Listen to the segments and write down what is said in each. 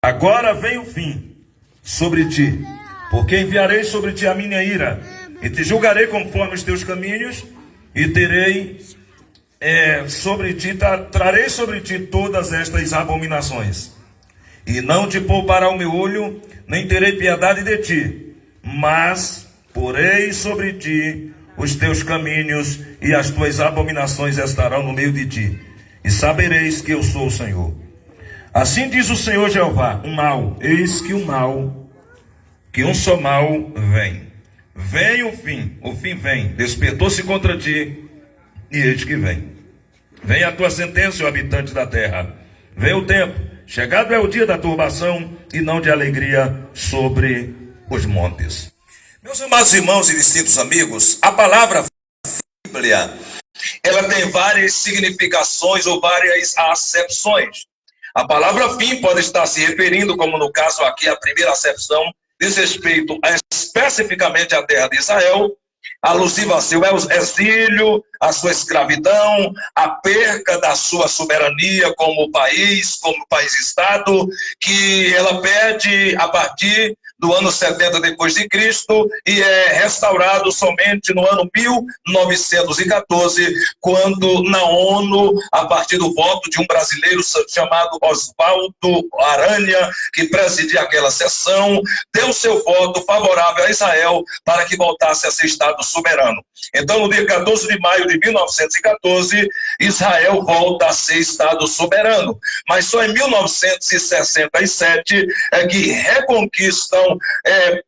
Agora vem o fim sobre ti, porque enviarei sobre ti a minha ira, e te julgarei conforme os teus caminhos, e terei sobre ti, trarei sobre ti todas estas abominações. E não te poupará o meu olho, nem terei piedade de ti, mas porei sobre ti os teus caminhos, e as tuas abominações estarão no meio de ti, e sabereis que eu sou o Senhor. Assim diz o Senhor Jeová: um mal, eis que que um só mal vem. Vem o fim vem, despertou-se contra ti, e eis que vem. Vem a tua sentença, ó habitante da terra. Vem o tempo, chegado é o dia da turbação, e não de alegria sobre os montes. Meus amados irmãos e distintos amigos, a palavra Bíblia, ela tem várias significações ou várias acepções. A palavra fim pode estar se referindo, como no caso aqui, a primeira acepção, diz respeito especificamente à terra de Israel, alusiva ao seu exílio, à sua escravidão, à perca da sua soberania como país-estado, que ela perde a partir do ano 70 depois de Cristo, e é restaurado somente no ano 1914, quando na ONU, a partir do voto de um brasileiro chamado Oswaldo Aranha, que presidia aquela sessão, deu seu voto favorável a Israel para que voltasse a ser Estado soberano. Então, no dia 14 de maio de 1914, Israel volta a ser Estado soberano. Mas só em 1967 é que reconquistam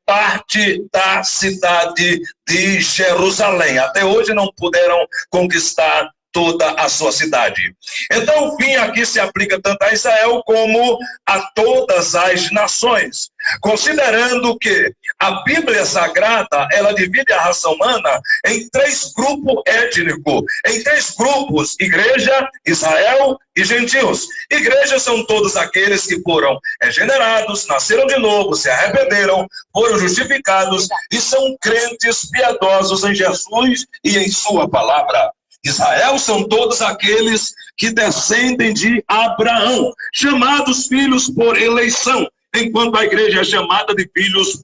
parte da cidade de Jerusalém. Até hoje não puderam conquistar toda a sua cidade. Então o fim aqui se aplica tanto a Israel como a todas as nações, considerando que a Bíblia Sagrada, ela divide a raça humana em três grupos étnicos, em três grupos: igreja, Israel e gentios. Igrejas são todos aqueles que foram regenerados, nasceram de novo, se arrependeram, foram justificados e são crentes piedosos em Jesus e em sua palavra. Israel são todos aqueles que descendem de Abraão, chamados filhos por eleição, enquanto a igreja é chamada de filhos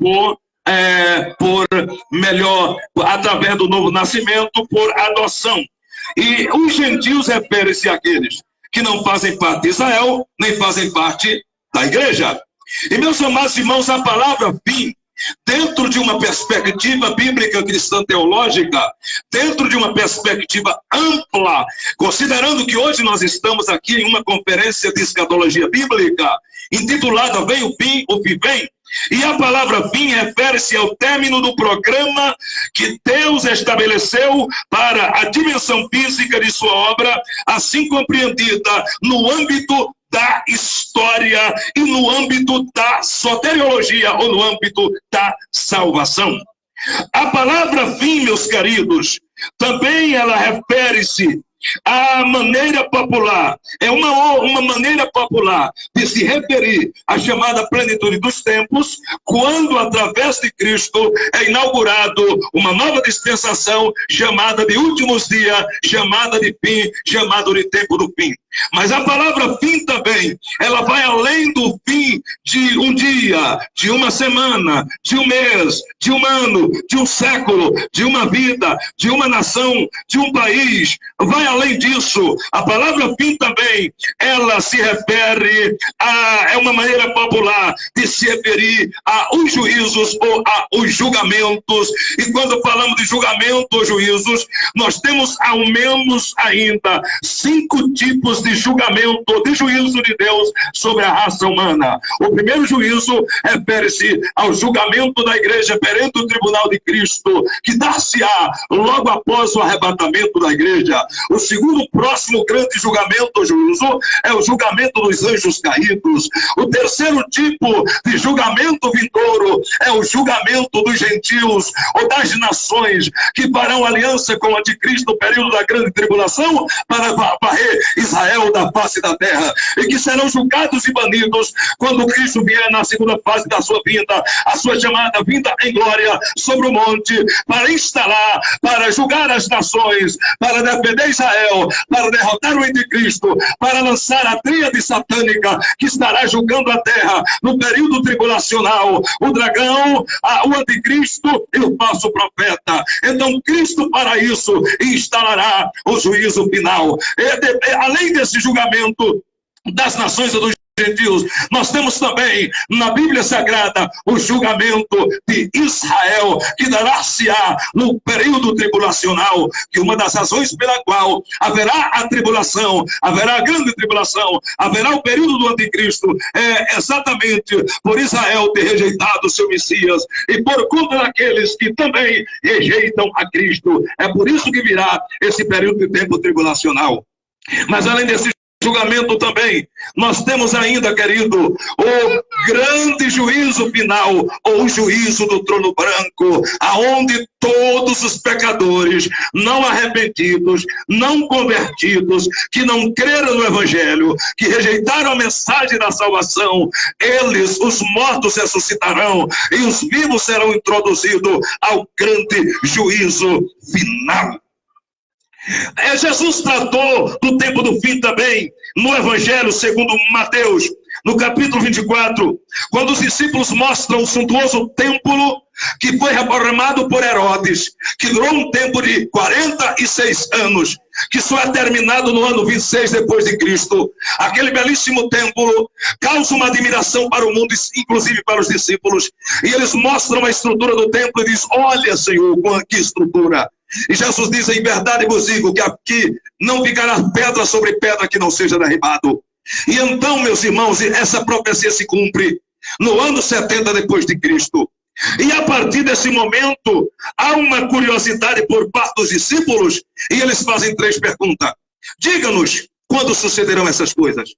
através do novo nascimento, por adoção. E os gentios referem-se àqueles que não fazem parte de Israel, nem fazem parte da igreja. E, meus amados irmãos, a palavra fim, dentro de uma perspectiva bíblica cristã teológica, dentro de uma perspectiva ampla, considerando que hoje nós estamos aqui em uma conferência de escatologia bíblica, intitulada Vem o fim vem, e a palavra fim refere-se ao término do programa que Deus estabeleceu para a dimensão física de sua obra, assim compreendida no âmbito da história e no âmbito da soteriologia, ou no âmbito da salvação. A palavra fim, meus queridos, também ela refere-se à maneira popular, é uma maneira popular de se referir à chamada plenitude dos tempos, quando através de Cristo é inaugurado uma nova dispensação chamada de últimos dias, chamada de fim, chamada de tempo do fim. Mas a palavra fim também, ela vai além do fim de um dia, de uma semana, de um mês, de um ano, de um século, de uma vida, de uma nação, de um país. Vai além disso. A palavra fim também, ela se refere é uma maneira popular de se referir aos juízos ou aos julgamentos. E quando falamos de julgamento ou juízos, nós temos ao menos ainda 5 tipos de julgamento, de juízo de Deus sobre a raça humana. O primeiro juízo refere-se ao julgamento da igreja perante o tribunal de Cristo, que dar-se-á logo após o arrebatamento da igreja. O segundo próximo grande julgamento ou juízo é o julgamento dos anjos caídos. O terceiro tipo de julgamento vindouro é o julgamento dos gentios ou das nações que farão aliança com o anticristo no período da grande tribulação para varrer Israel da face da terra, e que serão julgados e banidos quando Cristo Cristo vier na segunda fase da sua vinda, a sua chamada vinda em glória sobre o monte, para instalar, para julgar as nações, para defender Israel, para derrotar o anticristo, para lançar a tríade satânica que estará julgando a terra no período tribulacional, o dragão, o anticristo e o falso profeta. Então Cristo para isso instalará o juízo final. Além desse julgamento das nações e dos gentios, nós temos também na Bíblia Sagrada o julgamento de Israel, que dará-se-á no período tribulacional, que uma das razões pela qual haverá a tribulação, haverá a grande tribulação, haverá o período do anticristo, é exatamente por Israel ter rejeitado o seu Messias e por conta daqueles que também rejeitam a Cristo. É por isso que virá esse período de tempo tribulacional. Mas além desse julgamento também, nós temos ainda, querido, o grande juízo final, ou o juízo do trono branco, aonde todos os pecadores não arrependidos, não convertidos, que não creram no Evangelho, que rejeitaram a mensagem da salvação, eles, os mortos, ressuscitarão e os vivos serão introduzidos ao grande juízo final. Jesus tratou do tempo do fim também, no Evangelho segundo Mateus, no capítulo 24, quando os discípulos mostram o suntuoso templo que foi reformado por Herodes, que durou um tempo de 46 anos, que só é terminado no ano 26 depois de Cristo. Aquele belíssimo templo causa uma admiração para o mundo, inclusive para os discípulos, e eles mostram a estrutura do templo e diz: olha, Senhor, que estrutura. E Jesus diz: em verdade vos digo que aqui não ficará pedra sobre pedra que não seja derribado. E então, meus irmãos, essa profecia se cumpre no ano 70 depois de Cristo. E a partir desse momento, há uma curiosidade por parte dos discípulos, e eles fazem 3 perguntas. Diga-nos quando sucederão essas coisas,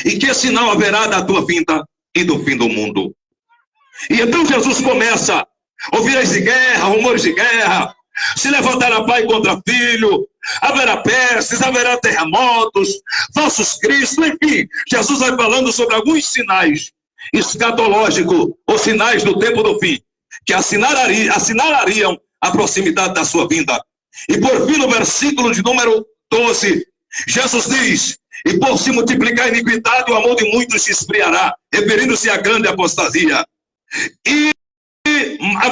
e que sinal haverá da tua vinda e do fim do mundo. E então Jesus começa: ouvireis de guerra, rumores de guerra, se levantará pai contra filho, haverá pestes, haverá terremotos, falsos cristos, enfim. Jesus vai falando sobre alguns sinais escatológicos, os sinais do tempo do fim, que assinalariam a proximidade da sua vinda. E por fim, no versículo de número 12, Jesus diz: e por se multiplicar a iniquidade, o amor de muitos se esfriará, referindo-se à grande apostasia. E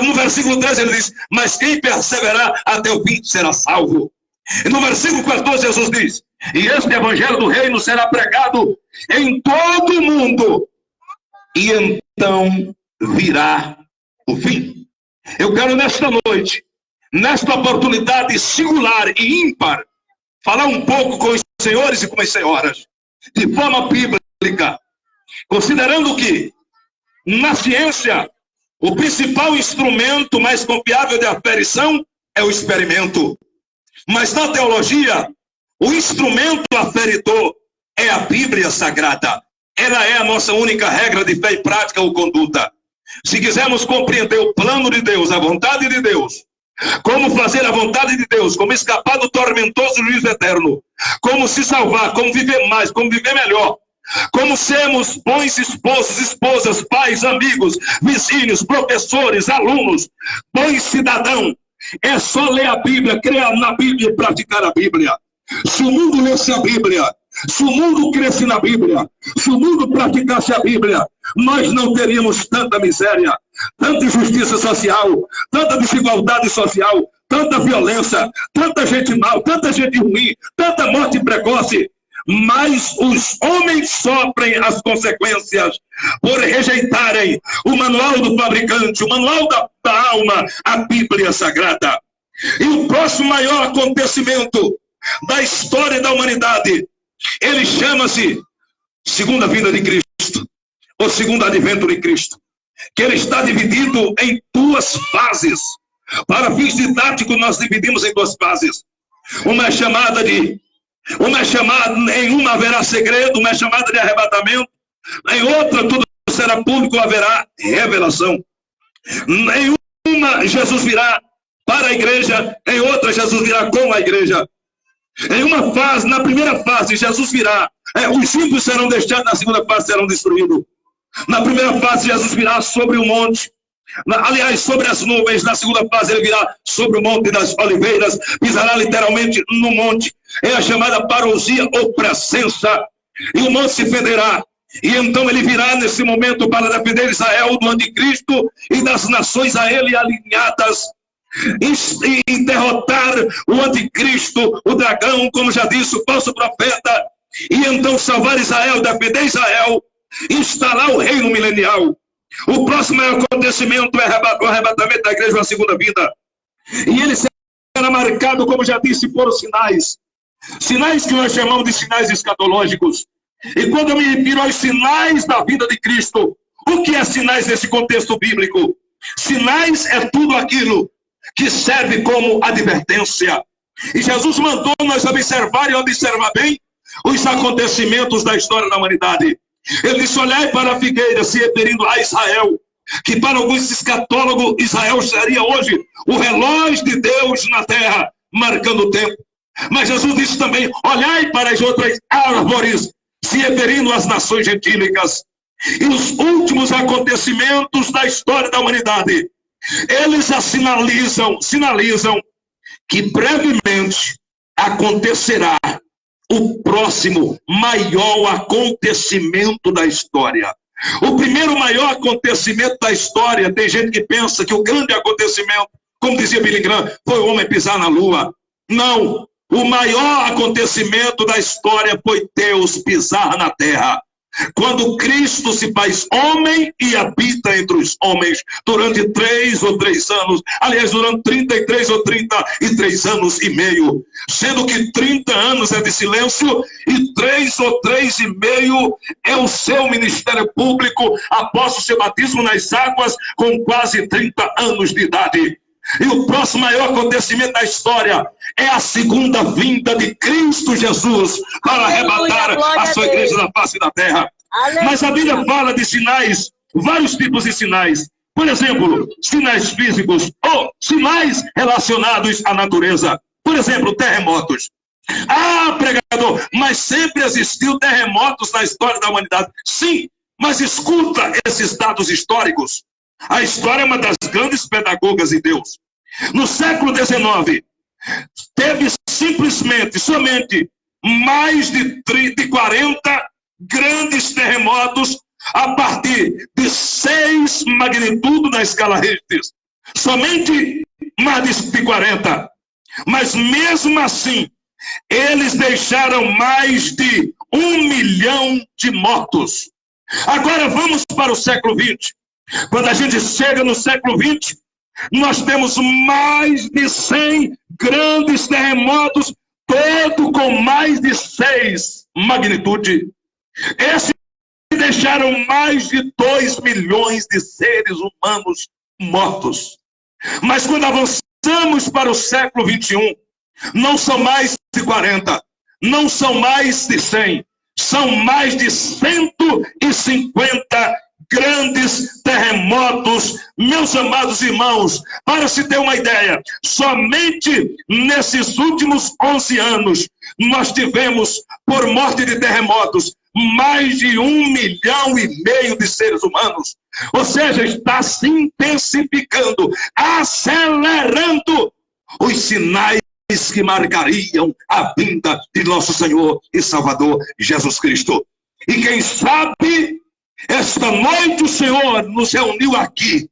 no versículo 13 ele diz: mas quem perseverar até o fim será salvo. E no versículo 14 Jesus diz: e este evangelho do reino será pregado em todo o mundo, e então virá o fim. Eu quero nesta noite, nesta oportunidade singular e ímpar, falar um pouco com os senhores e com as senhoras, de forma bíblica, considerando que na ciência o principal instrumento mais confiável de aferição é o experimento. Mas na teologia, o instrumento aferidor é a Bíblia Sagrada. Ela é a nossa única regra de fé e prática ou conduta. Se quisermos compreender o plano de Deus, a vontade de Deus, como fazer a vontade de Deus, como escapar do tormentoso juízo eterno, como se salvar, como viver mais, como viver melhor, como sermos bons esposos, esposas, pais, amigos, vizinhos, professores, alunos, bons cidadãos, é só ler a Bíblia, crer na Bíblia e praticar a Bíblia. Se o mundo lesse a Bíblia, se o mundo cresce na Bíblia, se o mundo praticasse a Bíblia, nós não teríamos tanta miséria, tanta injustiça social, tanta desigualdade social, tanta violência, tanta gente mal, tanta gente ruim, tanta morte precoce. Mas os homens sofrem as consequências por rejeitarem o manual do fabricante, o manual da alma, a Bíblia Sagrada. E o próximo maior acontecimento da história da humanidade, ele chama-se segunda vinda de Cristo, ou segundo advento de Cristo, que ele está dividido em 2 fases. Para fins didáticos, nós dividimos em 2 fases. Uma em uma haverá segredo, uma é chamada de arrebatamento, em outra tudo será público, haverá revelação. Em uma Jesus virá para a igreja, em outra Jesus virá com a igreja. Em uma fase, na primeira fase, Jesus virá, os ímpios serão deixados, na segunda fase serão destruídos. Na primeira fase, Jesus virá sobre o monte. Aliás, sobre as nuvens. Na segunda fase, ele virá sobre o monte das oliveiras. Pisará literalmente no monte. É a chamada parousia ou presença. E o monte se fenderá. E então ele virá nesse momento para defender Israel do anticristo e das nações a ele alinhadas. E derrotar o anticristo, o dragão, como já disse o falso profeta. E então salvar Israel, defender Israel. Instalar o reino milenial. O próximo acontecimento é o arrebatamento da igreja na segunda vinda. E ele será marcado, como já disse, por sinais. Sinais que nós chamamos de sinais escatológicos. E quando eu me refiro aos sinais da vida de Cristo, o que é sinais nesse contexto bíblico? Sinais é tudo aquilo que serve como advertência. E Jesus mandou nós observar e observar bem os acontecimentos da história da humanidade. Ele disse: olhai para a figueira, se referindo a Israel, que para alguns escatólogos Israel seria hoje o relógio de Deus na terra, marcando o tempo. Mas Jesus disse também: olhai para as outras árvores, se referindo às nações gentílicas. E os últimos acontecimentos da história da humanidade, eles sinalizam que brevemente acontecerá o próximo maior acontecimento da história. O primeiro maior acontecimento da história, tem gente que pensa que o grande acontecimento, como dizia Billy Graham, foi o homem pisar na lua. Não, o maior acontecimento da história foi Deus pisar na terra. Quando Cristo se faz homem e habita entre os homens durante 3 ou 3 anos, aliás, durante 33 ou 33 anos e meio, sendo que 30 anos é de silêncio e 3 ou 3 e meio é o seu ministério público após o seu batismo nas águas com quase 30 anos de idade. E o próximo maior acontecimento da história é a segunda vinda de Cristo Jesus para arrebatar a sua igreja da face da terra. Mas a Bíblia fala de sinais, vários tipos de sinais. Por exemplo, sinais físicos ou sinais relacionados à natureza. Por exemplo, terremotos. Ah, pregador, mas sempre existiu terremotos na história da humanidade. Sim, mas escuta esses dados históricos. A história é uma das grandes pedagogas de Deus. No século XIX, teve somente mais de 40 grandes terremotos a partir de 6 magnitude na escala Richter. Somente mais de 40. Mas mesmo assim, eles deixaram mais de 1 milhão de mortos. Agora vamos para o século XX. Quando a gente chega no século XX, nós temos mais de 100 grandes terremotos, todo com mais de 6 magnitude. Esses deixaram mais de 2 milhões de seres humanos mortos. Mas quando avançamos para o século XXI, não são mais de 40, não são mais de 100, são mais de 150 grandes terremotos, meus amados irmãos. Para se ter uma ideia, somente nesses últimos 11 anos, nós tivemos, por morte de terremotos, mais de 1,5 milhão de seres humanos. Ou seja, está se intensificando, acelerando os sinais que marcariam a vinda de nosso Senhor e Salvador Jesus Cristo. E quem sabe, esta noite o Senhor nos reuniu aqui,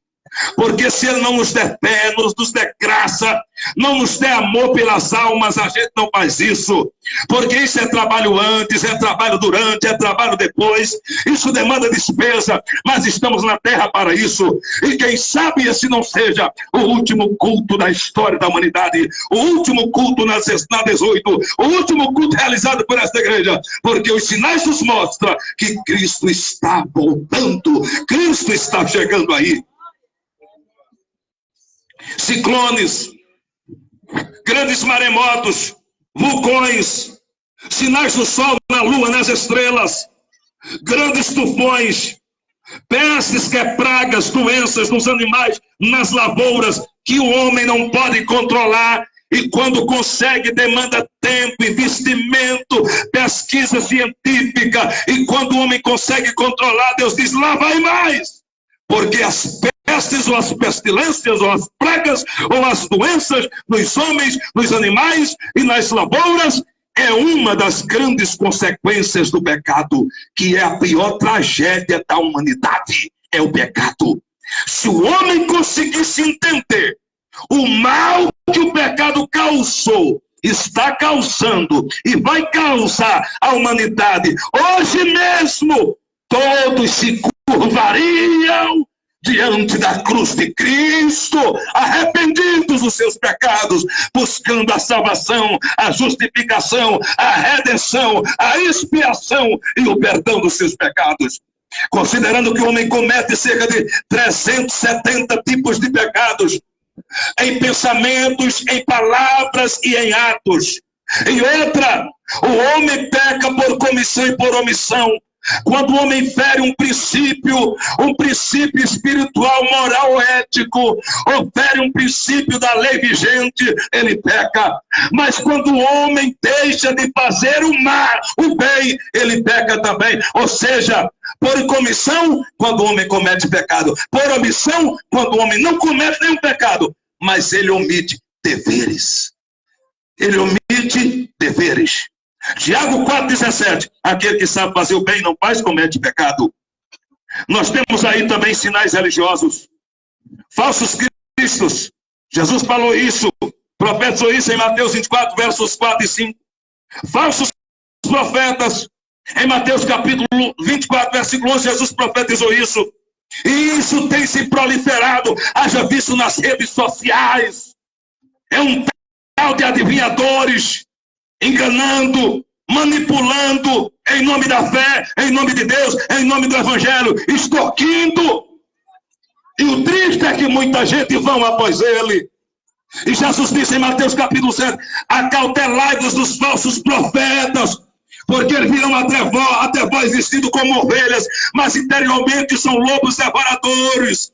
porque se Ele não nos der fé, nos der graça, não nos der amor pelas almas, a gente não faz isso. Porque isso é trabalho antes, é trabalho durante, é trabalho depois. Isso demanda despesa, mas estamos na terra para isso. E quem sabe esse não seja o último culto da história da humanidade, o último culto na 18, o último culto realizado por esta igreja, porque os sinais nos mostram que Cristo está voltando, Cristo está chegando aí. Ciclones, grandes maremotos, vulcões, sinais do sol, na lua, nas estrelas, grandes tufões, pestes que é pragas, doenças nos animais, nas lavouras, que o homem não pode controlar E quando consegue, demanda tempo, investimento, pesquisa científica. E quando o homem consegue controlar, Deus diz, lá vai mais. Porque as pestes, ou as pestilências, ou as pragas, ou as doenças nos homens, nos animais e nas lavouras, é uma das grandes consequências do pecado, que é a pior tragédia da humanidade, é o pecado. Se o homem conseguisse entender o mal que o pecado causou, está causando e vai causar à humanidade, hoje mesmo, todos se curvariam diante da cruz de Cristo, arrependidos dos seus pecados, buscando a salvação, a justificação, a redenção, a expiação e o perdão dos seus pecados. Considerando que o homem comete cerca de 370 tipos de pecados, em pensamentos, em palavras e em atos. E outra, o homem peca por comissão e por omissão. Quando o homem fere um princípio espiritual, moral, ético, ou fere um princípio da lei vigente, ele peca. Mas quando o homem deixa de fazer o bem, ele peca também. Ou seja, por comissão, quando o homem comete pecado. Por omissão, quando o homem não comete nenhum pecado, mas ele omite deveres. Ele omite deveres. Tiago 4,17, aquele que sabe fazer o bem não faz, comete pecado. Nós temos aí também sinais religiosos, falsos cristos. Jesus falou isso, profetizou isso em Mateus 24, versos 4 e 5. Falsos profetas, em Mateus capítulo 24, versículo 11, Jesus profetizou isso. E isso tem se proliferado, haja visto nas redes sociais. É um tal de adivinhadores, enganando, manipulando, em nome da fé, em nome de Deus, em nome do Evangelho, extorquindo. E o triste é que muita gente vão após ele. E Jesus disse em Mateus capítulo 7, acautelai-vos dos falsos profetas, porque eles virão até vós vestidos como ovelhas, mas interiormente são lobos devoradores.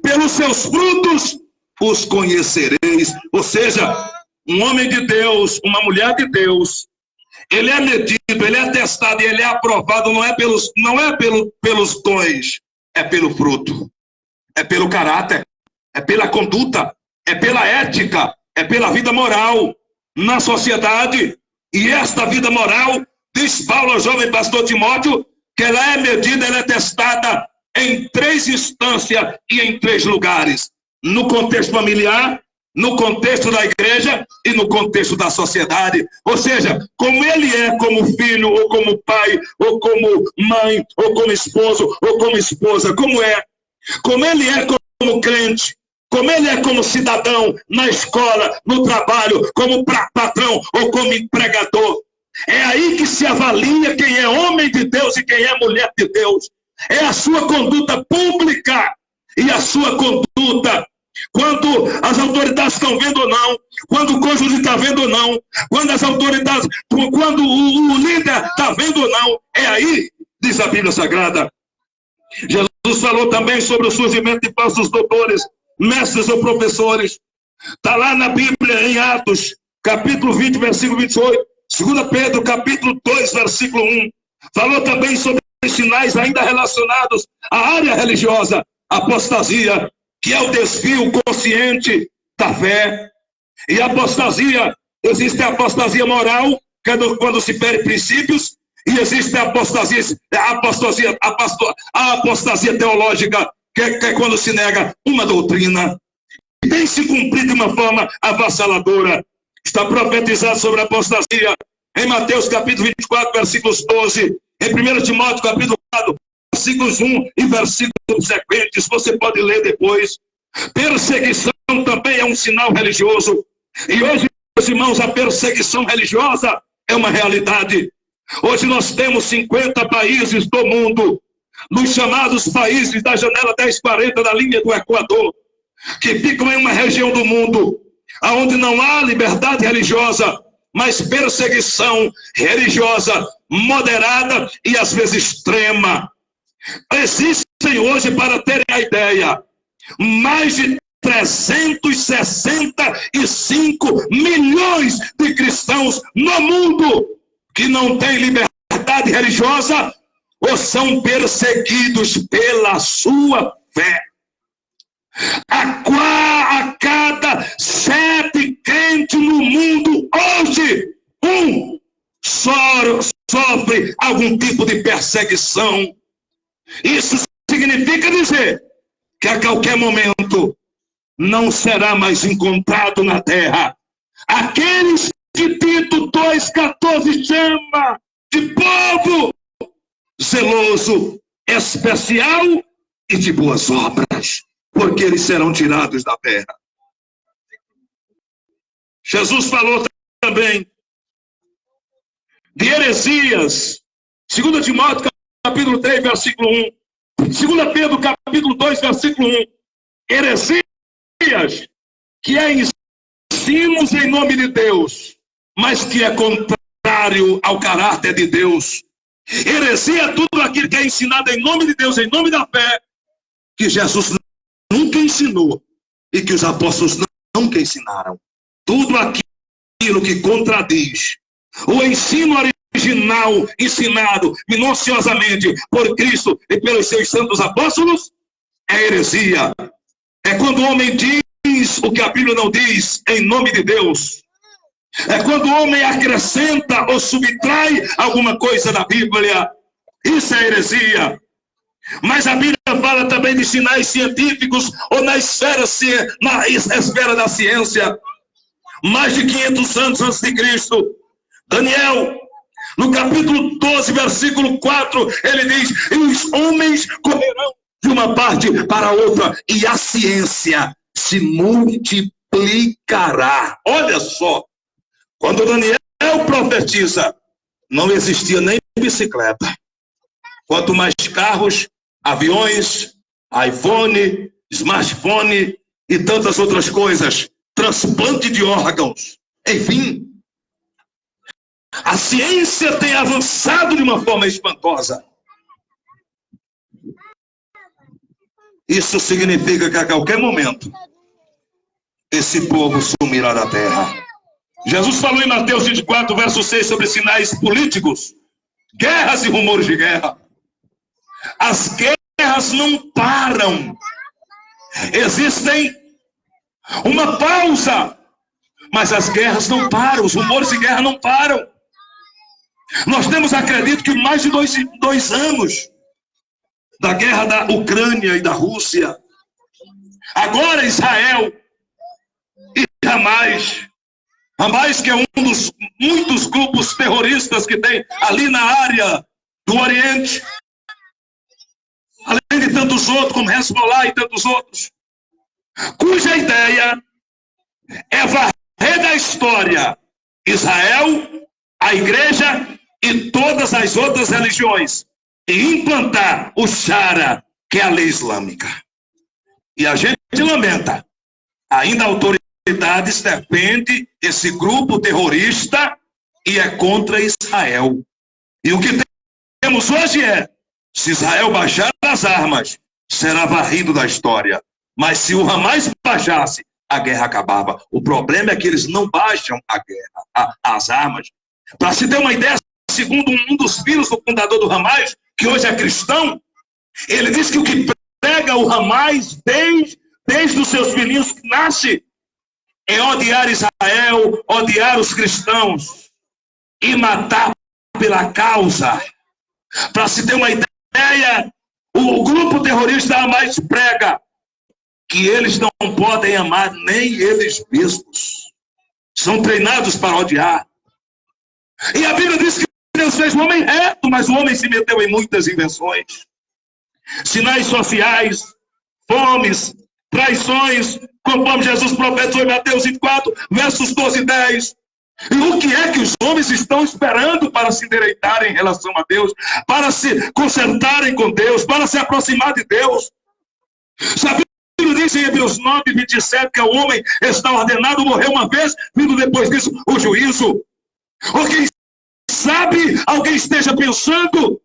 Pelos seus frutos os conhecereis. Ou seja, um homem de Deus, uma mulher de Deus, ele é medido, ele é testado e ele é aprovado, não é pelos dons, é pelo fruto, é pelo caráter, é pela conduta, é pela ética, é pela vida moral na sociedade. E esta vida moral, diz Paulo ao jovem pastor Timóteo, que ela é medida, ela é testada em 3 instâncias e em 3 lugares: no contexto familiar, no contexto da igreja e no contexto da sociedade. Ou seja, como ele é como filho, ou como pai, ou como mãe, ou como esposo, ou como esposa, como ele é como crente, como ele é como cidadão, na escola, no trabalho, como patrão ou como empregador. É aí que se avalia quem é homem de Deus e quem é mulher de Deus. É a sua conduta pública e a sua conduta quando as autoridades estão vendo ou não, quando o cônjuge está vendo ou não, quando as autoridades, quando o líder está vendo ou não. É aí, diz a Bíblia Sagrada. Jesus falou também sobre o surgimento de falsos doutores, mestres ou professores. Está lá na Bíblia, em Atos, capítulo 20, versículo 28. 2 Pedro, capítulo 2, versículo 1. Falou também sobre sinais ainda relacionados à área religiosa, apostasia, que é o desvio consciente da fé. E apostasia, existe a apostasia moral, que é quando se fere princípios, e existe a apostasia teológica, que é quando se nega uma doutrina. E tem se cumprido de uma forma avassaladora. Está profetizado sobre a apostasia em Mateus capítulo 24, versículos 12, em 1 Timóteo capítulo 4, versículos 1 e versículos sequentes, você pode ler depois. Perseguição também é um sinal religioso. E hoje, meus irmãos, a perseguição religiosa é uma realidade. Hoje nós temos 50 países do mundo, nos chamados países da janela 1040 da linha do Equador, que ficam em uma região do mundo onde não há liberdade religiosa, mas perseguição religiosa moderada e às vezes extrema. Existem hoje, para terem a ideia, mais de 365 milhões de cristãos no mundo que não têm liberdade religiosa ou são perseguidos pela sua fé. A cada 7 crentes no mundo hoje, um sofre algum tipo de perseguição. Isso significa dizer que a qualquer momento não será mais encontrado na terra aqueles que Tito 2,14 chama de povo zeloso, especial e de boas obras, porque eles serão tirados da terra. Jesus falou também de heresias, 2 Timóteo capítulo 3, versículo 1, 2 Pedro capítulo 2, versículo 1, heresias que é ensinos em nome de Deus, mas que é contrário ao caráter de Deus. Heresia é tudo aquilo que é ensinado em nome de Deus, em nome da fé, que Jesus nunca ensinou e que os apóstolos nunca ensinaram. Tudo aquilo que contradiz o ensino original ensinado minuciosamente por Cristo e pelos seus santos apóstolos é heresia. É quando o homem diz o que a Bíblia não diz em nome de Deus. É quando o homem acrescenta ou subtrai alguma coisa da Bíblia. Isso é heresia. Mas a Bíblia fala também de sinais científicos ou na esfera da ciência. Mais de 500 anos antes de Cristo, Daniel, no capítulo 12, versículo 4, ele diz: e os homens correrão de uma parte para outra, e a ciência se multiplicará. Olha só, quando Daniel profetiza, não existia nem bicicleta. Quanto mais carros, aviões, iPhone, smartphone e tantas outras coisas, transplante de órgãos, enfim. A ciência tem avançado de uma forma espantosa. Isso significa que a qualquer momento esse povo sumirá da terra. Jesus falou em Mateus 24, verso 6, sobre sinais políticos, guerras e rumores de guerra. As guerras não param. Existem uma pausa, mas as guerras não param, os rumores de guerra não param. Nós temos, acredito que mais de dois anos da guerra da Ucrânia e da Rússia. Agora Israel e Hamas, que é um dos muitos grupos terroristas que tem ali na área do Oriente, além de tantos outros, como Hezbollah e tantos outros, cuja ideia é varrer da história Israel, a igreja e todas as outras religiões e implantar o Shara, que é a lei islâmica. E a gente lamenta, ainda autoridades defendem esse grupo terrorista e é contra Israel. E o que temos hoje é, se Israel baixar as armas, será varrido da história. Mas se o Hamas baixasse, a guerra acabava. O problema é que eles não baixam a guerra, as armas. Para se ter uma ideia, segundo um dos filhos do fundador do Hamas, que hoje é cristão, ele diz que o que prega o Hamas desde os seus filhinhos que nasce é odiar Israel, odiar os cristãos e matar pela causa. Para se ter uma ideia, o grupo terrorista Hamas prega que eles não podem amar nem eles mesmos. São treinados para odiar. E a Bíblia diz que Deus fez o homem reto, mas o homem se meteu em muitas invenções. Sinais sociais, fomes, traições, conforme Jesus profetizou em Mateus 24, versos 12 e 10. E o que é que os homens estão esperando para se endireitarem em relação a Deus, para se consertarem com Deus, para se aproximar de Deus? Sabe, a Bíblia diz em Hebreus 9, 27, que o homem está ordenado morrer uma vez, vindo depois disso o juízo. Ou quem sabe alguém esteja pensando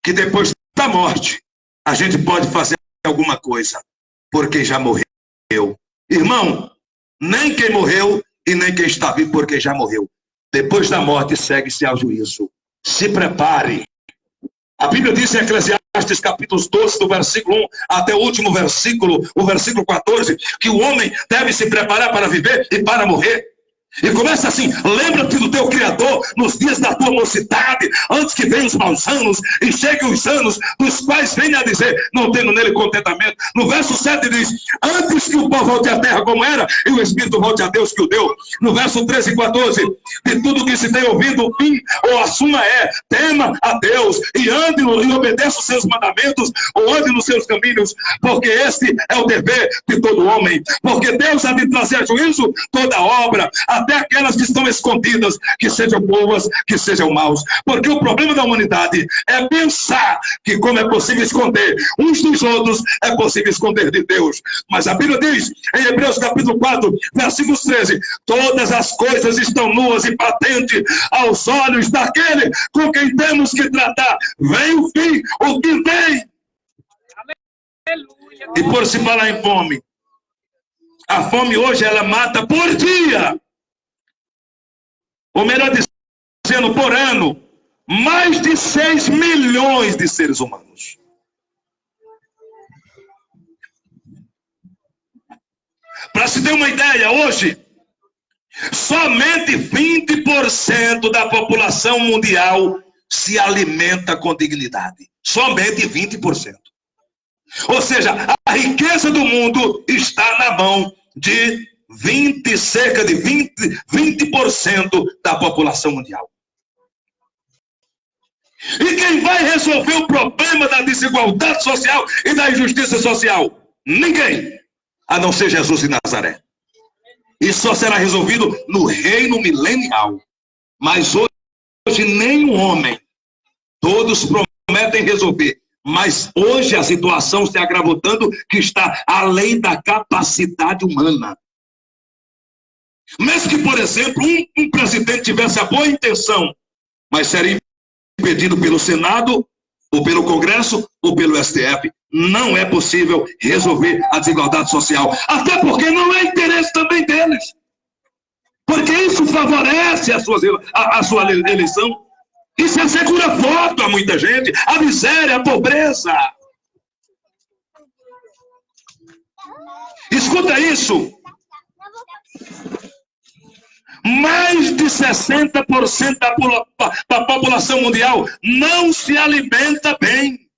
que depois da morte a gente pode fazer alguma coisa, porque já morreu. Irmão, nem quem morreu e nem quem está vivo, porque já morreu. Depois da morte segue-se ao juízo. Se prepare. A Bíblia diz em Eclesiastes capítulo 12, do versículo 1 até o último versículo, o versículo 14, que o homem deve se preparar para viver e para morrer. E começa assim: lembra-te do teu Criador nos dias da tua mocidade, antes que venham os maus anos e cheguem os anos dos quais venha a dizer, não tendo nele contentamento. No verso 7 diz: antes que o pó volte à terra como era, e o Espírito volte a Deus que o deu. No verso 13 e 14, de tudo que se tem ouvido, o fim ou a suma é: tema a Deus e ande e obedeça os seus mandamentos, ou ande nos seus caminhos, porque este é o dever de todo homem. Porque Deus há de trazer a juízo toda obra, até aquelas que estão escondidas, que sejam boas, que sejam maus. Porque o problema da humanidade é pensar que, como é possível esconder uns dos outros, é possível esconder de Deus. Mas a Bíblia diz, em Hebreus capítulo 4, versículos 13, todas as coisas estão nuas e patentes aos olhos daquele com quem temos que tratar. Vem o fim, o que vem. Aleluia. E por se falar em fome, a fome hoje ela mata por dia. Ou melhor dizendo, por ano, mais de 6 milhões de seres humanos. Para se ter uma ideia, hoje, somente 20% da população mundial se alimenta com dignidade. Somente 20%. Ou seja, a riqueza do mundo está na mão de cerca de 20% da população mundial. E quem vai resolver o problema da desigualdade social e da injustiça social? Ninguém, a não ser Jesus de Nazaré. Isso só será resolvido no reino milenial. Mas hoje nenhum homem, todos prometem resolver. Mas hoje a situação se agravou tanto que está além da capacidade humana. Mesmo que, por exemplo, um presidente tivesse a boa intenção, mas seria impedido pelo Senado, ou pelo Congresso, ou pelo STF. Não é possível resolver a desigualdade social. Até porque não é interesse também deles. Porque isso favorece a sua eleição. Isso assegura voto a muita gente. A miséria, a pobreza. Escuta isso. Mais de 60% da população mundial não se alimenta bem.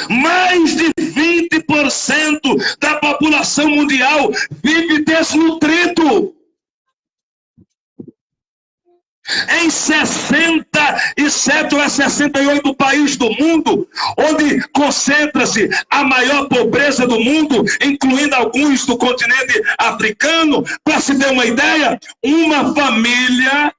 Mais de 20% da população mundial vive desnutrido. Em 67 ou 68 países do mundo, onde concentra-se a maior pobreza do mundo, incluindo alguns do continente africano, para se ter uma ideia, uma família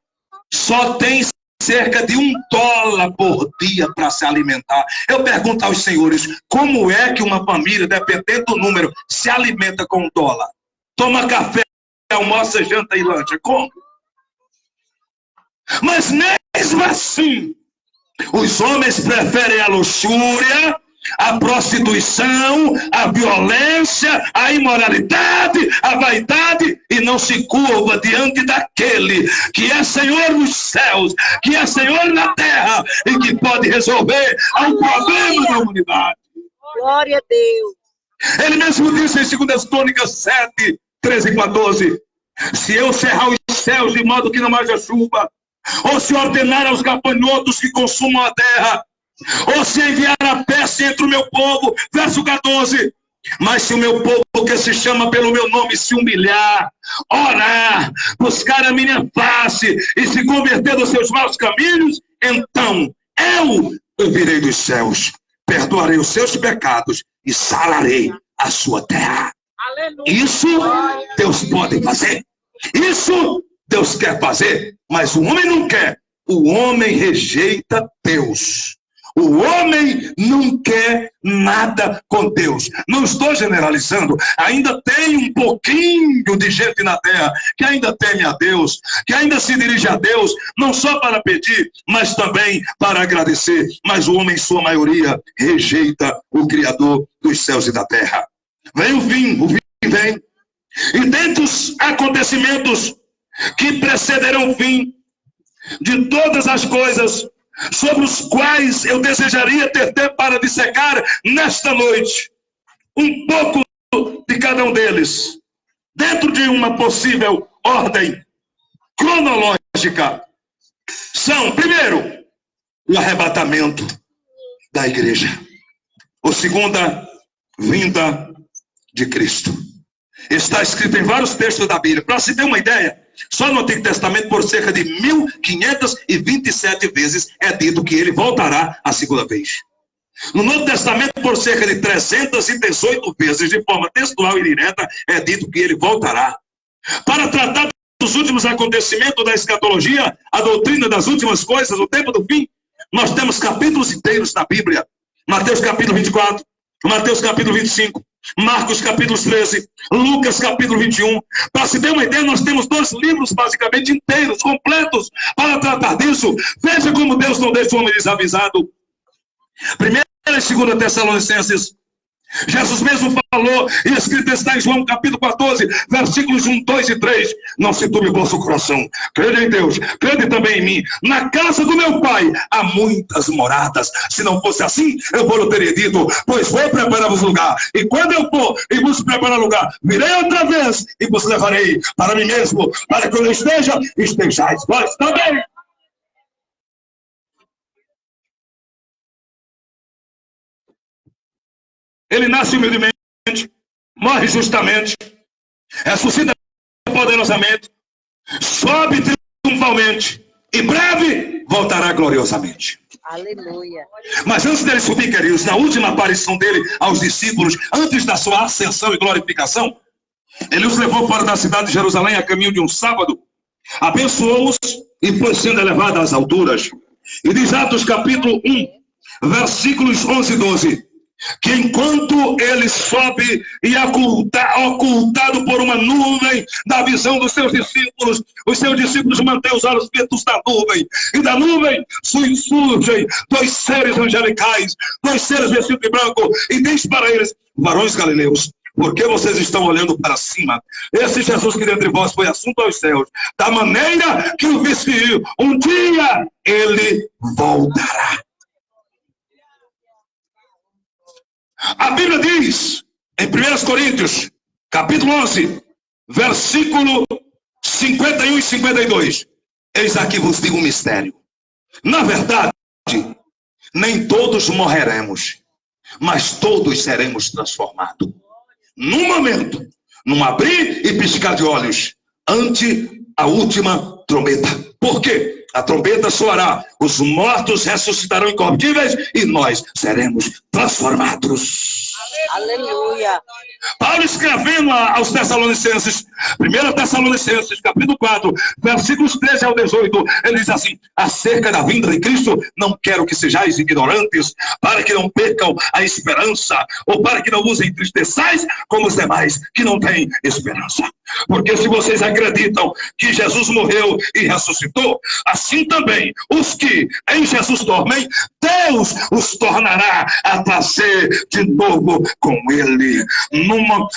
só tem cerca de $1 por dia para se alimentar. Eu pergunto aos senhores, como é que uma família, dependendo do número, se alimenta com $1? Toma café, almoça, janta e lancha. Como? Mas mesmo assim, os homens preferem a luxúria, a prostituição, a violência, a imoralidade, a vaidade, e não se curva diante daquele que é Senhor nos céus, que é Senhor na terra e que pode resolver o problema da humanidade. Glória a Deus. Ele mesmo disse em 2 Crônicas 7, 13 e 14, se eu cerrar os céus de modo que não haja chuva, ou se ordenar aos gafanhotos que consumam a terra, ou se enviar a peste entre o meu povo, verso 14, mas se o meu povo que se chama pelo meu nome se humilhar, orar, buscar a minha face e se converter dos seus maus caminhos, então eu ouvirei dos céus, perdoarei os seus pecados e sararei a sua terra. Aleluia. Isso Deus pode fazer. Isso Deus quer fazer, mas o homem não quer. O homem rejeita Deus. O homem não quer nada com Deus. Não estou generalizando. Ainda tem um pouquinho de gente na terra que ainda teme a Deus, que ainda se dirige a Deus, não só para pedir, mas também para agradecer. Mas o homem, em sua maioria, rejeita o Criador dos céus e da terra. Vem o fim vem. E dentre os acontecimentos que precederão o fim de todas as coisas, sobre os quais eu desejaria ter tempo para dissecar nesta noite, um pouco de cada um deles, dentro de uma possível ordem cronológica, são, primeiro, o arrebatamento da igreja, a segunda vinda de Cristo. Está escrito em vários textos da Bíblia. Para se ter uma ideia, só no Antigo Testamento, por cerca de 1527 vezes, é dito que ele voltará a segunda vez. No Novo Testamento, por cerca de 318 vezes, de forma textual e direta, é dito que ele voltará. Para tratar dos últimos acontecimentos da escatologia, a doutrina das últimas coisas, o tempo do fim, nós temos capítulos inteiros da Bíblia. Mateus capítulo 24, Mateus capítulo 25, Marcos capítulo 13, Lucas capítulo 21. Para se ter uma ideia, nós temos 2 livros basicamente inteiros, completos, para tratar disso. Veja como Deus não deixa o homem desavisado. 1ª e 2ª Tessalonicenses, Jesus mesmo falou, e escrito está em João capítulo 14, versículos 1, 2 e 3. Não se turbe o vosso coração, crede em Deus, crede também em mim. Na casa do meu pai há muitas moradas. Se não fosse assim, eu vou teria dito, pois vou preparar-vos lugar. E quando eu for e vos preparar lugar, virei outra vez e vos levarei para mim mesmo, para que eu esteja, estejais vós também. Ele nasce humildemente, morre justamente, ressuscita poderosamente, sobe triunfalmente, e breve voltará gloriosamente. Aleluia. Mas antes dele subir, queridos, na última aparição dele aos discípulos, antes da sua ascensão e glorificação, ele os levou fora da cidade de Jerusalém a caminho de um sábado, abençoou-os e foi sendo elevado às alturas. E diz Atos capítulo 1, versículos 11 e 12, que enquanto ele sobe e ocultado por uma nuvem da visão dos seus discípulos, os seus discípulos mantêm os olhos fitos da nuvem, e da nuvem surgem 2 seres angelicais, 2 seres vestidos de branco, e diz para eles: varões galileus, por que vocês estão olhando para cima? Esse Jesus que dentre vós foi assunto aos céus, da maneira que o viste ir, um dia ele voltará. A Bíblia diz, em 1 Coríntios, capítulo 11, versículo 51 e 52, eis aqui vos digo um mistério. Na verdade, nem todos morreremos, mas todos seremos transformados. Num momento, num abrir e piscar de olhos, ante a última trombeta. Por quê? A trombeta soará, os mortos ressuscitarão incorruptíveis e nós seremos transformados. Aleluia. Paulo escrevendo aos Tessalonicenses, 1 Tessalonicenses, capítulo 4, versículos 13 ao 18, ele diz assim: acerca da vinda de Cristo, não quero que sejais ignorantes, para que não percam a esperança, ou para que não vos entristeçais como os demais que não têm esperança. Porque se vocês acreditam que Jesus morreu e ressuscitou, assim também os que em Jesus dormem, Deus os tornará a trazer de novo com ele.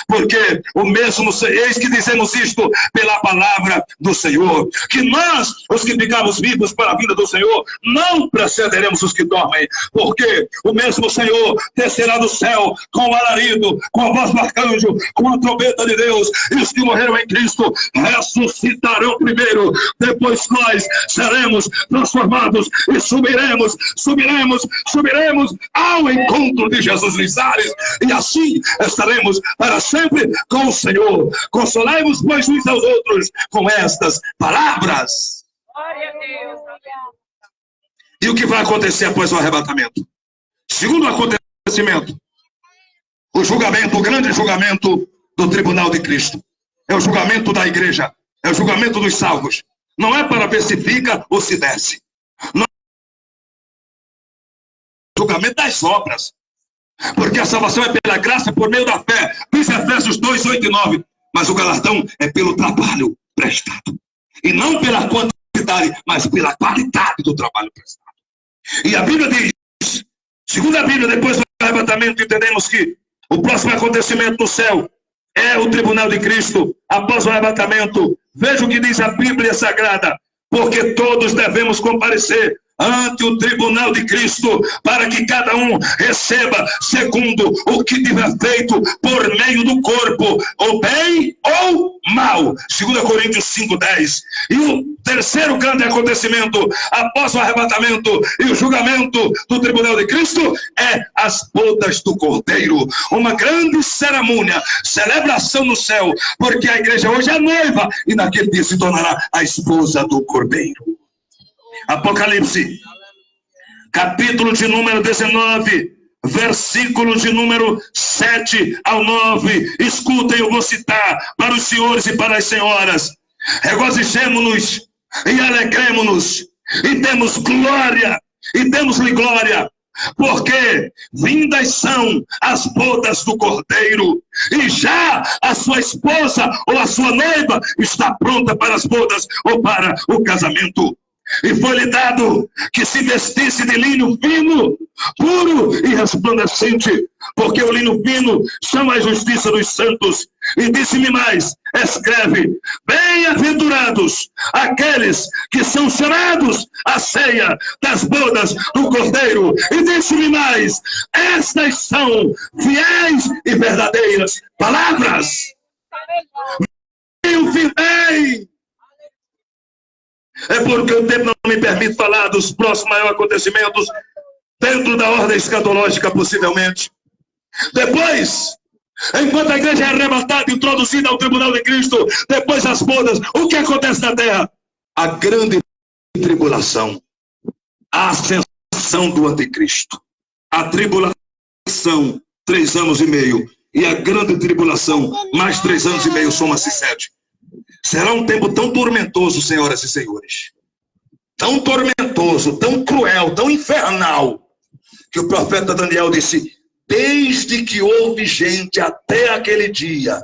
Porque o mesmo, eis que dizemos isto pela palavra do Senhor, que nós, os que ficamos vivos para a vinda do Senhor, não precederemos os que dormem, porque o mesmo Senhor descerá do céu com o alarido, com a voz do arcanjo, com a trombeta de Deus, e os que morreram em Cristo ressuscitarão primeiro, depois nós seremos transformados e subiremos ao encontro de Jesus nos ares, e assim estaremos para sempre com o Senhor. Consolai-vos, pois, uns aos outros com estas palavras. Glória a Deus. E o que vai acontecer após o arrebatamento? Segundo acontecimento, o julgamento, o grande julgamento do tribunal de Cristo. É o julgamento da igreja, é o julgamento dos salvos. Não é para ver se fica ou se desce. Não é o julgamento das obras. Porque a salvação é pela graça, por meio da fé. Diz Efésios 2, 8 e 9. Mas o galardão é pelo trabalho prestado. E não pela quantidade, mas pela qualidade do trabalho prestado. E a Bíblia diz, segundo a Bíblia, depois do arrebatamento, entendemos que O próximo acontecimento no céu é o tribunal de Cristo após o arrebatamento. Veja o que diz a Bíblia Sagrada. Porque todos devemos comparecer ante o tribunal de Cristo, para que cada um receba segundo o que tiver feito por meio do corpo, ou bem ou mal. 2 Coríntios 5:10. E o terceiro grande acontecimento após o arrebatamento e o julgamento do tribunal de Cristo é as bodas do Cordeiro. Uma grande cerimônia, celebração no céu, porque a igreja hoje é noiva e naquele dia se tornará a esposa do Cordeiro. Apocalipse, capítulo de número 19, versículo de número 7 ao 9. Escutem, eu vou citar para os senhores e para as senhoras. Regozijemo-nos e alegremo-nos e demos glória, e demos-lhe glória, porque vindas são as bodas do Cordeiro, e já a sua esposa ou a sua noiva está pronta para as bodas ou para o casamento. E foi-lhe dado que se vestisse de linho fino, puro e resplandecente, porque o linho fino são a justiça dos santos. E disse-me mais: escreve, bem-aventurados aqueles que são chamados à ceia das bodas do Cordeiro. E disse-me mais: estas são fiéis e verdadeiras palavras. Eu findei. É porque o tempo não me permite falar dos próximos maiores acontecimentos dentro da ordem escatológica, possivelmente. Depois, enquanto a igreja é arrebatada e introduzida ao tribunal de Cristo, depois das bodas, o que acontece na terra? A grande tribulação, a ascensão do anticristo, a tribulação, 3 anos e meio, e a grande tribulação, mais 3 anos e meio, soma-se 7. Será um tempo tão tormentoso, senhoras e senhores, tão tormentoso, tão cruel, tão infernal, que o profeta Daniel disse: desde que houve gente até aquele dia,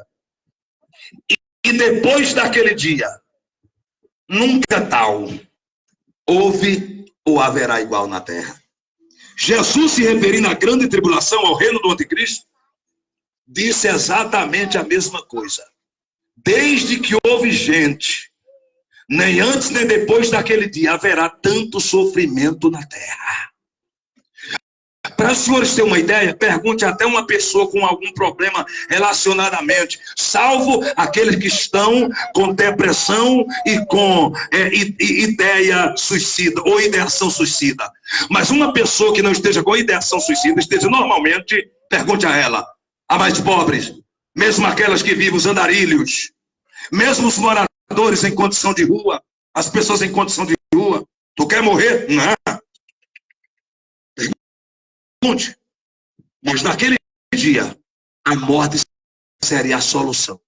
e depois daquele dia, nunca tal houve ou haverá igual na terra. Jesus, se referindo à grande tribulação, ao reino do anticristo, disse exatamente a mesma coisa. Desde que houve gente, nem antes nem depois daquele dia haverá tanto sofrimento na terra. Para os senhores terem uma ideia, pergunte até uma pessoa com algum problema relacionado à mente, salvo aqueles que estão com depressão e com ideia suicida ou ideação suicida. Mas uma pessoa que não esteja com ideação suicida, esteja normalmente, pergunte a ela, a mais pobres, mesmo aquelas que vivem os andarilhos, mesmo os moradores em condição de rua, as pessoas em condição de rua. Tu quer morrer? Não. Pergunte. Mas naquele dia, a morte seria a solução.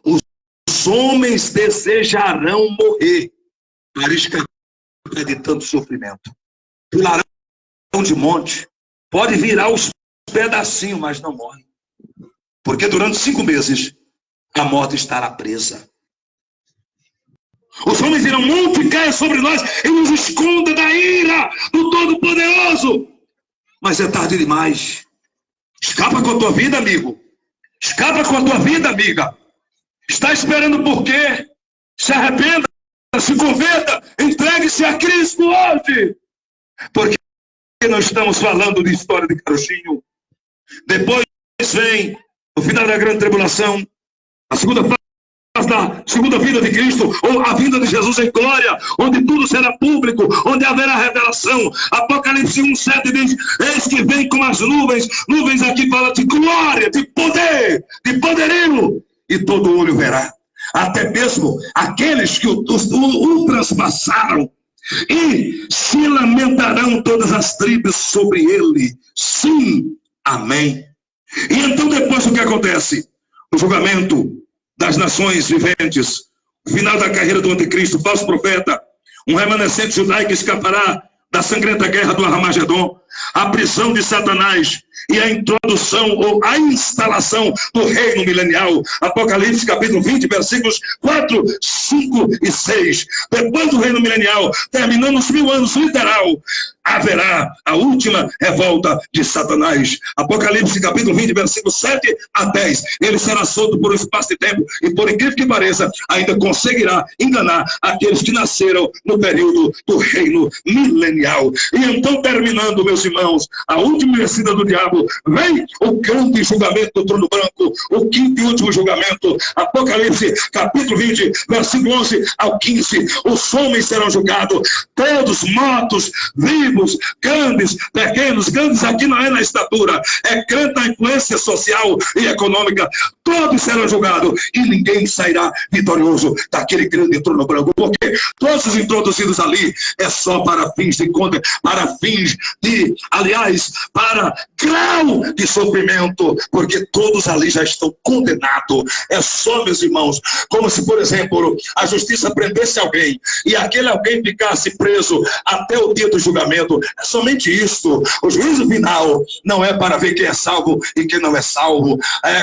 Os homens desejarão morrer para escapar de tanto sofrimento. Pularão de monte, pode virar os pedacinhos, mas não morrem. Porque durante 5 meses, a morte estará presa. Os homens irão monte, caia sobre nós e nos esconda da ira do Todo-Poderoso. Mas é tarde demais. Escapa com a tua vida, amigo. Escapa com a tua vida, amiga. Está esperando por quê? Se arrependa, se converta, entregue-se a Cristo hoje. Porque nós estamos falando de história de carochinho. Depois vem o final da grande tribulação, a segunda fase da segunda vinda de Cristo, ou a vinda de Jesus em glória, onde tudo será público, onde haverá revelação. Apocalipse 1:7 diz: eis que vem com as nuvens. Nuvens aqui fala de glória, de poder, de poderio, e todo olho verá, até mesmo aqueles que o transpassaram, e se lamentarão todas as tribos sobre ele. Sim, amém. E então depois o que acontece? O julgamento das nações viventes, o final da carreira do anticristo, falso profeta, um remanescente judaico escapará da sangrenta guerra do Armagedon, a prisão de Satanás e a introdução ou a instalação do reino milenial. Apocalipse capítulo 20, versículos 4, 5 e 6. Depois do reino milenial, terminando os 1000 anos literal, haverá a última revolta de Satanás. Apocalipse capítulo 20, versículos 7 a 10. Ele será solto por um espaço de tempo e, por incrível que pareça, ainda conseguirá enganar aqueles que nasceram no período do reino milenial. E então, terminando, meus irmãos, a última descida do diabo, vem o grande julgamento do trono branco, o quinto e último julgamento. Apocalipse capítulo 20, versículo 11 ao 15. Os homens serão julgados, todos mortos, vivos, grandes, pequenos. Grandes aqui não é na estatura, é grande na influência social e econômica. Todos serão julgados e ninguém sairá vitorioso daquele grande trono branco, porque todos os introduzidos ali é só para fins de conta, para fins de, aliás, para grau de sofrimento, porque todos ali já estão condenados. É só, meus irmãos, como se, por exemplo, a justiça prendesse alguém e aquele alguém ficasse preso até o dia do julgamento. É somente isto. O juízo final não é para ver quem é salvo e quem não é salvo,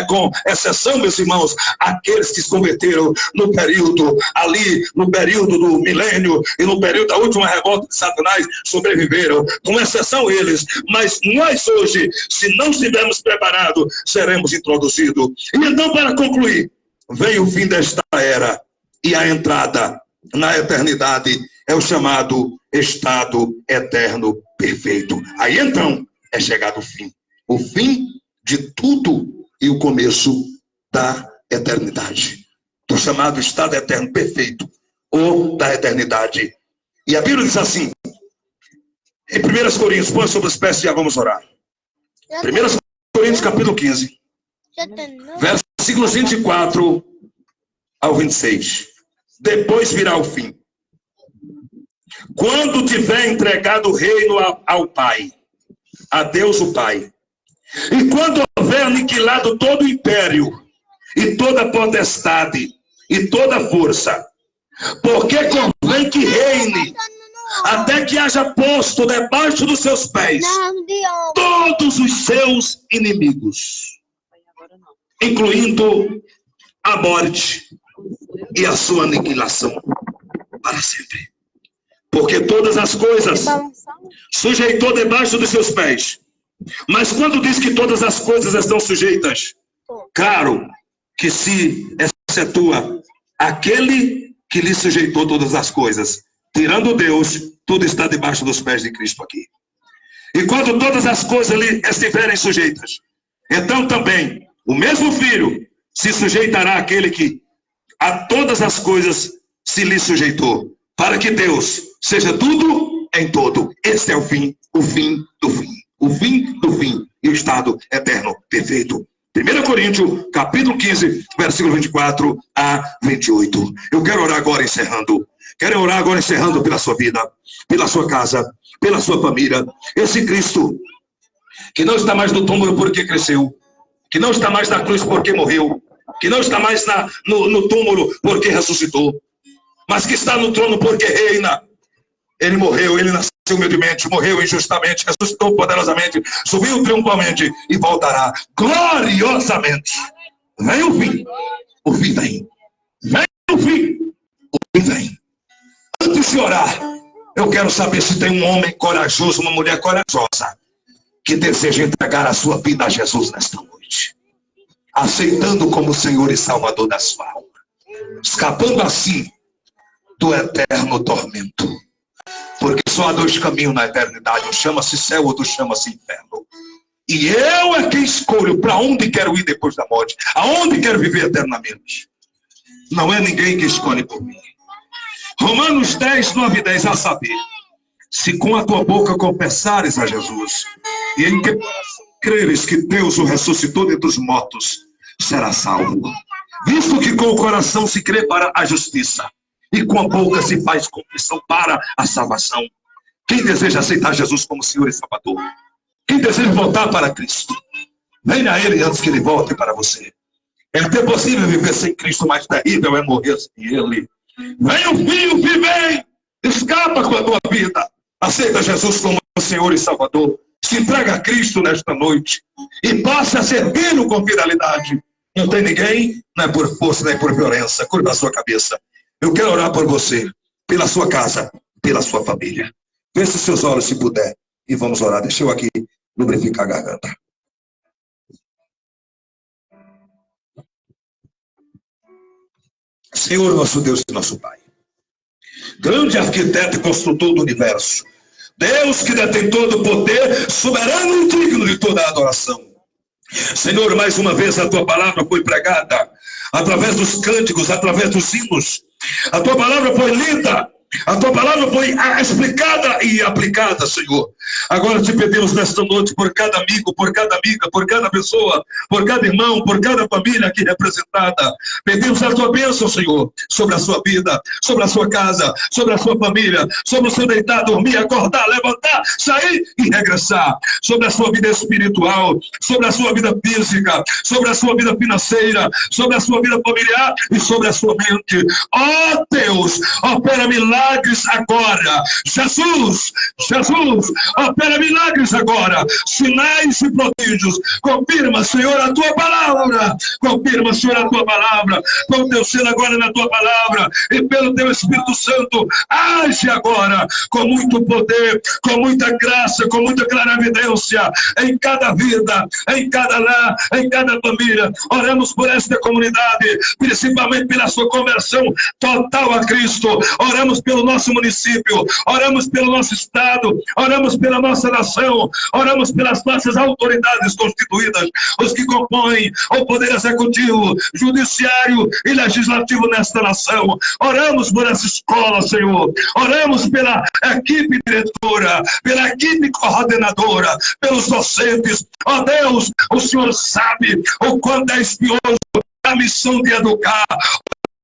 com exceção, meus irmãos, aqueles que se converteram no período ali, no período do milênio e no período da última revolta de Satanás, sobreviveram, com exceção eles. Mas nós hoje, se não estivermos preparados, seremos introduzidos. E então, para concluir, vem o fim desta era e a entrada na eternidade é o chamado estado eterno perfeito. Aí então é chegado o fim de tudo e o começo da eternidade, do chamado estado eterno perfeito ou da eternidade. E a Bíblia diz assim, em 1 Coríntios, põe sobre os pés e já vamos orar. 1 Coríntios capítulo 15, versículos 24 ao 26. Depois virá o fim. Quando tiver entregado o reino ao Pai, a Deus o Pai, e quando houver aniquilado todo o império, e toda potestade, e toda força, porque convém que reine, até que haja posto debaixo dos seus pés todos os seus inimigos, incluindo a morte e a sua aniquilação para sempre. Porque todas as coisas sujeitou debaixo dos seus pés. Mas quando diz que todas as coisas estão sujeitas, claro que se excetua aquele que lhe sujeitou todas as coisas. Tirando Deus, tudo está debaixo dos pés de Cristo aqui. E quando todas as coisas lhe estiverem sujeitas, então também o mesmo Filho se sujeitará àquele que a todas as coisas se lhe sujeitou, para que Deus seja tudo em todo. Este é o fim do fim, o fim do fim e o estado eterno perfeito. 1 Coríntios, capítulo 15, versículo 24 a 28. Eu quero orar agora encerrando. Quero orar agora encerrando pela sua vida, pela sua casa, pela sua família. Esse Cristo, que não está mais no túmulo porque cresceu, que não está mais na cruz porque morreu, que não está mais no túmulo porque ressuscitou, mas que está no trono porque reina. Ele morreu, ele nasceu humildemente, morreu injustamente, ressuscitou poderosamente, subiu triunfalmente e voltará gloriosamente. Vem o fim vem. Vem o fim vem. Antes de orar, eu quero saber se tem um homem corajoso, uma mulher corajosa, que deseja entregar a sua vida a Jesus nesta noite, aceitando como Senhor e Salvador da sua alma, escapando assim do eterno tormento. Porque só há dois caminhos na eternidade, um chama-se céu, outro chama-se inferno. E eu é quem escolho para onde quero ir depois da morte, aonde quero viver eternamente. Não é ninguém que escolhe por mim. Romanos 10, 9 e 10, a saber, se com a tua boca confessares a Jesus, e em que creres que Deus o ressuscitou dentre os mortos, será salvo. Visto que com o coração se crê para a justiça, e com a boca se faz confissão para a salvação. Quem deseja aceitar Jesus como Senhor e Salvador? Quem deseja voltar para Cristo? Venha a Ele antes que Ele volte para você. É até possível viver sem Cristo, mais terrível é morrer sem Ele. Vem o fim vem! Escapa com a tua vida. Aceita Jesus como Senhor e Salvador. Se entrega a Cristo nesta noite e passe a servi-lo com fidelidade. Não tem ninguém, não é por força nem por violência. Curva a sua cabeça. Eu quero orar por você, pela sua casa, pela sua família. Feche seus olhos se puder e vamos orar. Deixa eu aqui lubrificar a garganta. Senhor, nosso Deus e nosso Pai, grande arquiteto e construtor do universo, Deus que detém todo o poder, soberano e digno de toda a adoração. Senhor, mais uma vez a tua palavra foi pregada, através dos cânticos, através dos hinos. A tua palavra foi lida, a tua palavra foi explicada e aplicada, Senhor. Agora te pedimos nesta noite por cada amigo, por cada amiga, por cada pessoa, por cada irmão, por cada família aqui representada. Pedimos a tua bênção, Senhor, sobre a sua vida, sobre a sua casa, sobre a sua família, sobre o seu deitar, dormir, acordar, levantar, sair e regressar. Sobre a sua vida espiritual, sobre a sua vida física, sobre a sua vida financeira, sobre a sua vida familiar e sobre a sua mente. Ó Deus, opera milagres agora. Jesus, opera milagres agora, sinais e prodígios. Confirma, Senhor, a tua palavra. Confirma, Senhor, a tua palavra. Com o teu selo agora na tua palavra e pelo teu Espírito Santo, age agora com muito poder, com muita graça, com muita clarividência em cada vida, em cada lar, em cada família. Oramos por esta comunidade, principalmente pela sua conversão total a Cristo. Oramos pelo nosso município, oramos pelo nosso estado, oramos pela nossa nação, oramos pelas nossas autoridades constituídas, os que compõem o poder executivo, judiciário e legislativo nesta nação. Oramos por essa escola, Senhor. Oramos pela equipe diretora, pela equipe coordenadora, pelos docentes. Ó Deus, o Senhor sabe o quanto é espinhoso a missão de educar.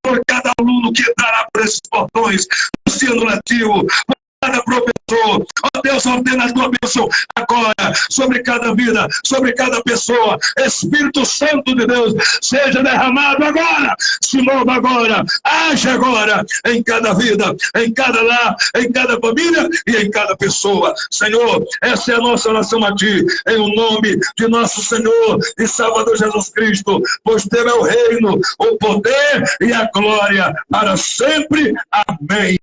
Por cada aluno que entrará por esses portões, no ensino letivo, por cada professor, ó Deus, ordena a tua bênção agora, sobre cada vida, sobre cada pessoa. Espírito Santo de Deus, seja derramado agora, se mova agora, age agora, em cada vida, em cada lar, em cada família e em cada pessoa. Senhor, essa é a nossa oração a ti, em o nome de nosso Senhor e Salvador Jesus Cristo, pois teu é o reino, o poder e a glória para sempre. Amém.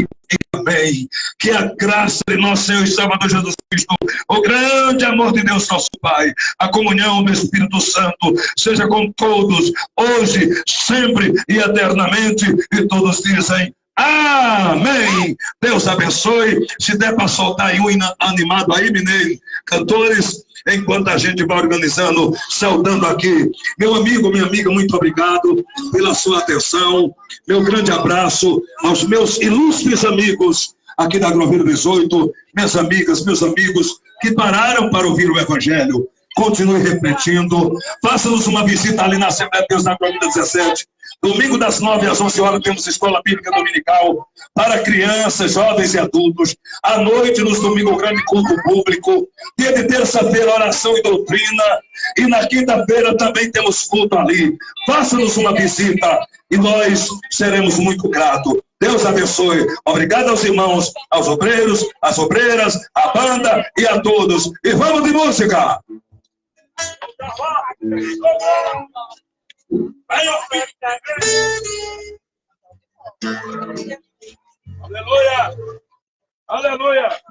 Amém. Que a graça de nosso Senhor e Salvador Jesus Cristo, o grande amor de Deus nosso Pai, a comunhão do Espírito Santo, seja com todos, hoje, sempre e eternamente. E todos dizem amém. Deus abençoe. Se der para soltar aí um animado aí, mineiro, cantores, enquanto a gente vai organizando, saudando aqui. Meu amigo, minha amiga, muito obrigado pela sua atenção. Meu grande abraço aos meus ilustres amigos aqui da Agrovila 18, minhas amigas, meus amigos que pararam para ouvir o Evangelho. Continue refletindo. Faça-nos uma visita ali na Assembleia de Deus da Agrovila 17. Domingo das 9 às 11 horas temos escola bíblica dominical para crianças, jovens e adultos. À noite, nos domingos, grande culto público. Dia de terça-feira, oração e doutrina. E na quinta-feira também temos culto ali. Faça-nos uma visita e nós seremos muito gratos. Deus abençoe. Obrigado aos irmãos, aos obreiros, às obreiras, à banda e a todos. E vamos de música! Aleluia! Aleluia!